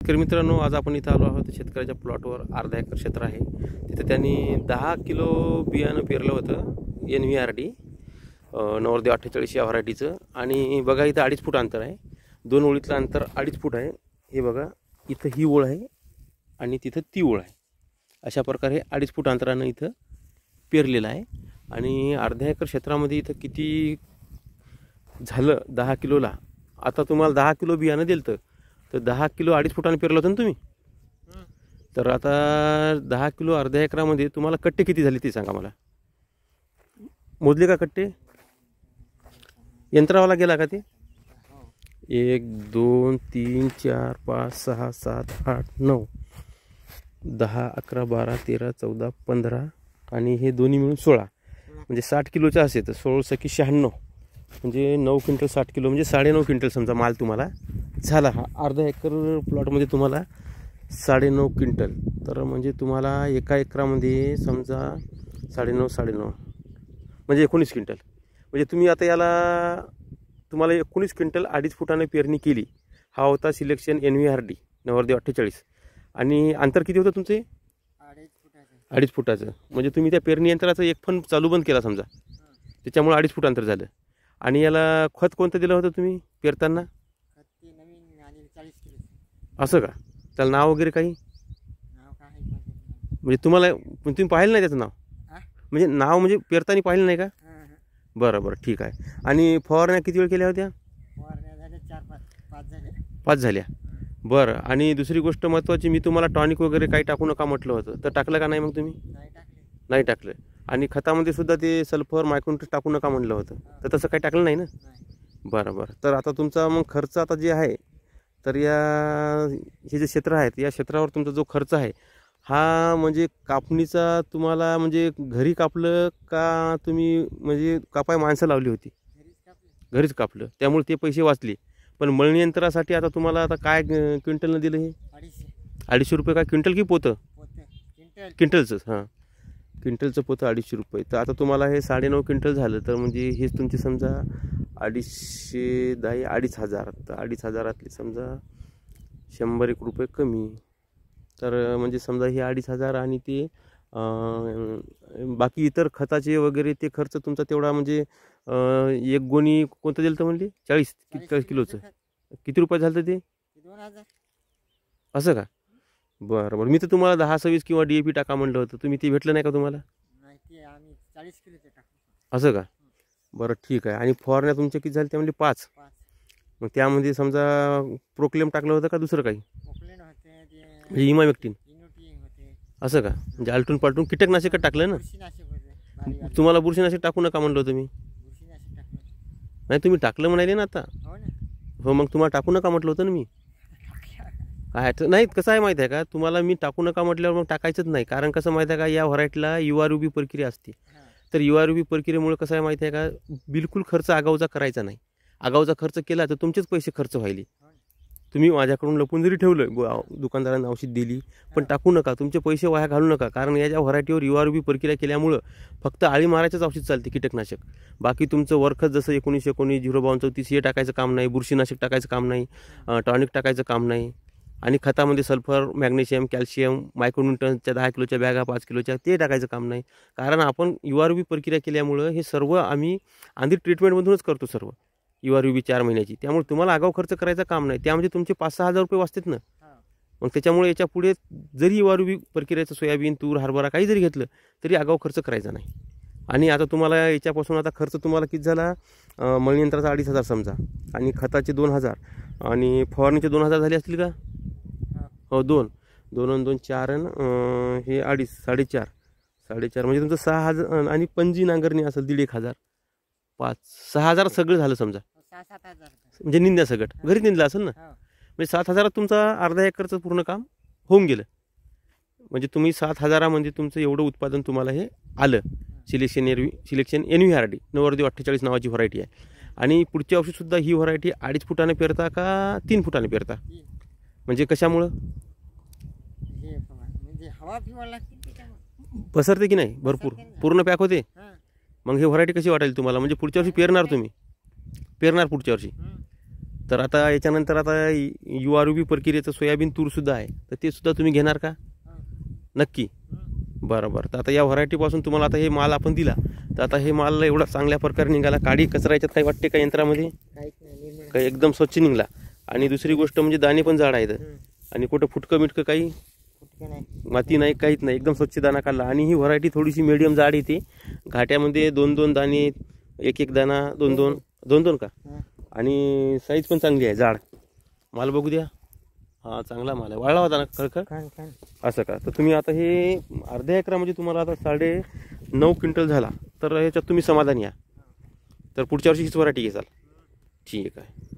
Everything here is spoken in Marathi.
शेतकरी मित्रांनो, आज आपण इथं आलो आहोत. शेतकऱ्याच्या प्लॉटवर अर्धा एकर क्षेत्र आहे. तिथे त्यांनी 10 किलो बियाणं पेरलं होतं NVRD नवरदेव 48 या व्हरायटीचं. आणि बघा इथं 2.5 फूट अंतर आहे. दोन ओळीतलं अंतर 2.5 फूट आहे. हे बघा इथं ही ओळ आहे आणि तिथं ती ओळ आहे. अशा प्रकारे 2.5 फूट अंतरानं इथं पेरलेलं आहे. आणि अर्ध्या एकर क्षेत्रामध्ये इथं किती झालं 10 किलोला. आता तुम्हाला 10 किलो बियाणं दिलं तर 10 किलो 2.5 फुटाने पेरलं होतं ना तुम्ही. तर आता 10 किलो अर्ध्या एकरामध्ये तुम्हाला कट्टे किती झाले ते सांगा मला. मोजले का कट्टे? यंत्रावाला गेला का ते? 1 2 3 4 5 6 7 8 9 10 11 12 13 14 15 आणि हे दोन्ही मिळून 16 म्हणजे 60 किलोचा असेल तर 16 की 96 म्हणजे 9 क्विंटल 60 किलो म्हणजे 9.5 क्विंटल समजा माल तुम्हाला झाला. हा अर्धा एकर प्लॉटमध्ये तुम्हाला 9.5 क्विंटल. तर म्हणजे तुम्हाला एका एकरामध्ये समजा 9.5 म्हणजे 19 क्विंटल. म्हणजे तुम्ही आता याला तुम्हाला 19 क्विंटल 2.5 फुटाने पेरणी केली. हा होता सिलेक्शन NVRD नवरदेव 48. आणि अंतर किती होतं तुमचे? 2.5 फुटाचं. म्हणजे तुम्ही त्या पेरणी यंत्राचं एक फन चालू बंद केला समजा, त्याच्यामुळे 2.5 फूट अंतर झालं. आणि याला खत कोणतं दिलं होतं तुम्ही पेरताना? असं का? त्याला नाव वगैरे काही म्हणजे तुम्ही पाहिलं नाही त्याचं नाव? म्हणजे नाव म्हणजे पेरताना पाहिलं नाही का? बरं बरं ठीक आहे. आणि फवारण्या किती वेळ केल्या होत्या? 5 झाल्या. बरं. आणि दुसरी गोष्ट महत्त्वाची, मी तुम्हाला टॉनिक वगैरे काही टाकू नका म्हटलं होतं, तर टाकलं का नाही मग तुम्ही? नाही टाकलं. आणि खतामध्ये सुद्धा ते सल्फर मायक्रोन्यूट्रंट टाकू नका म्हटलं होतं, तर तसं काही टाकलं नाही ना? बरं बरं. तर आता तुमचा मग खर्च आता जे आहे, तर हे जे क्षेत्र आहेत या क्षेत्रावर तुमचा जो खर्च आहे हा म्हणजे कापणीचा तुम्हाला म्हणजे घरी कापलं का तुम्ही म्हणजे कापाय माणसं लावली होती? घरीच कापलं, त्यामुळे ते पैसे वाचले. पण मळणी यंत्रासाठी आता तुम्हाला आता काय क्विंटलनं दिलं हे? 250 रुपये. काय क्विंटल की पोतं? क्विंटलचंच. हां, क्विंटलचं पोतं 250 रुपये. तर आता तुम्हाला हे 9.5 क्विंटल झालं तर म्हणजे हेच तुमचे समजा 250 2,500. तर 2,500तले समजा 100 रुपये कमी. तर म्हणजे समजा हे 2,500 आणि ते बाकी इतर खताचे वगैरे ते खर्च तुमचा तेवढा म्हणजे एक गोणी कोणतं दिलं तर म्हणले 40 किलोचं किती रुपये झालं ते? 2,000. असं का? बरं बरं. मी तर तुम्हाला 10-20 किंवा DAP टाका म्हणलं होतं, तुम्ही ते भेटलं नाही का तुम्हाला? असं का? बरं ठीक आहे. आणि फवारण्या तुमच्या किती झाल्या? त्यामध्ये 5. मग त्यामध्ये समजा प्रोक्लेम टाकलं होतं का दुसरं काही? म्हणजे इमामेक्टिन. असं का? म्हणजे आलटून पालटून कीटकनाशक टाकलं ना? तुम्हाला बुरशीनाशक टाकू नका म्हणलं होतं मी. नाही तुम्ही टाकलं म्हणाले ना आता. हो, मग तुम्हाला टाकू नका म्हटलं होतं ना मी. काय नाही, कसं आहे माहीत आहे का, तुम्हाला मी टाकू नका म्हटल्यावर मग टाकायचंच नाही. कारण कसं माहीत आहे का, या व्हरायटीला URUB प्रक्रिया असते. तर URUB प्रक्रियेमुळे कसं आहे माहिती आहे का, बिलकुल खर्च आगाऊचा करायचा नाही. आगाऊचा खर्च केला तर तुमचेच पैसे खर्च व्हायले. तुम्ही माझ्याकडून लपून जरी ठेवलं, दुकानदारांना औषध दिली, पण टाकू नका. तुमचे पैसे वाया घालू नका. कारण या ज्या व्हरायटीवर URUB प्रक्रिया केल्यामुळं फक्त आळी मारायचंच औषध चालते, कीटकनाशक. बाकी तुमचं वरखत जसं 19-19 052-34 हे टाकायचं काम नाही, बुरशीनाशक टाकायचं काम नाही, टॉनिक टाकायचं काम नाही. आणि खतामध्ये सल्फर, मॅग्नेशियम, कॅल्शियम, मायक्रोन्यूट्रंटच्या 10 किलोच्या बॅगा 5 किलोच्या ते टाकायचं काम नाही. कारण आपण URUB प्रक्रिया केल्यामुळं हे सर्व आम्ही आंधी ट्रीटमेंटमधूनच करतो सर्व. URUB 4 महिन्याची. त्यामुळे तुम्हाला आगाऊ खर्च करायचं काम नाही. त्यामध्ये तुमचे 5-6 हजार रुपये वाचतात ना. मग त्याच्यामुळे याच्या पुढे जरी URUB प्रक्रियेचं सोयाबीन, तूर, हरभरा काही जरी घेतलं तरी आगाऊ खर्च करायचा नाही. आणि आता तुम्हाला याच्यापासून आता खर्च तुम्हाला किती झाला? मळणी यंत्राचा 2,500 समजा, आणि खताचे 2,000 आणि फवारणीचे 2,000 झाले असतील का? हो, 2 2 2 4 हे 2.5 4.5 म्हणजे तुमचं 6,000. आणि पंजी नांगरणी असेल 1,500 5-6,000 सगळं झालं समजा. 6-7 म्हणजे निंद्या सगळं घरीच निंदलं असेल ना. म्हणजे 7,000 तुमचा अर्धा एकरचं पूर्ण काम होऊन गेलं. म्हणजे तुम्ही 7,000 म्हणजे तुमचं एवढं उत्पादन तुम्हाला हे आलं. सिलेक्शन NVRD नवरदेव 48 नावाची व्हरायटी आहे. आणि पुढच्या वर्षीसुद्धा ही व्हरायटी 2.5 फुटाने पेरता का 3 फुटाने पेरता? म्हणजे कशामुळं? पसरते की नाही भरपूर? पूर्ण पॅक होते. मग ही व्हरायटी कशी वाटेल तुम्हाला? म्हणजे पुढच्या वर्षी पेरणार तुम्ही? पेरणार पुढच्या वर्षी? तर आता याच्यानंतर आता URB प्रक्रियेचं सोयाबीन तूरसुद्धा आहे, तर ते सुद्धा तुम्ही घेणार का? नक्की. बरं बरं. तर आता या व्हरायटीपासून तुम्हाला आता हे माल आपण दिला, तर आता हे माल एवढा चांगल्या प्रकारे निघाला, काडी कचरा याच्यात काही वाटते का यंत्रामध्ये? काही एकदम स्वच्छ निघला. आणि दुसरी गोष्ट म्हणजे दाणे पण जाड आहेत, आणि कुठं फुटकं मिटकं काही माती नाही, काहीच नाही, एकदम स्वच्छ दाणा काढला. आणि ही व्हरायटी थोडीशी मिडियम जाड येते, घाट्यामध्ये 2-2 दाणे, एक दाणा, 2-2 का? आणि साईज पण चांगली आहे, जाड माल बघू द्या. हा चांगला माल आहे, वाळला होता ना खरखर असं का? तर तुम्ही आता हे अर्ध्या एकरामध्ये तुम्हाला आता 9.5 क्विंटल झाला, तर ह्याच्यात तुम्ही समाधानी या. तर पुढच्या वर्षी हीच व्हरायटी घेसाल. ठीक आहे.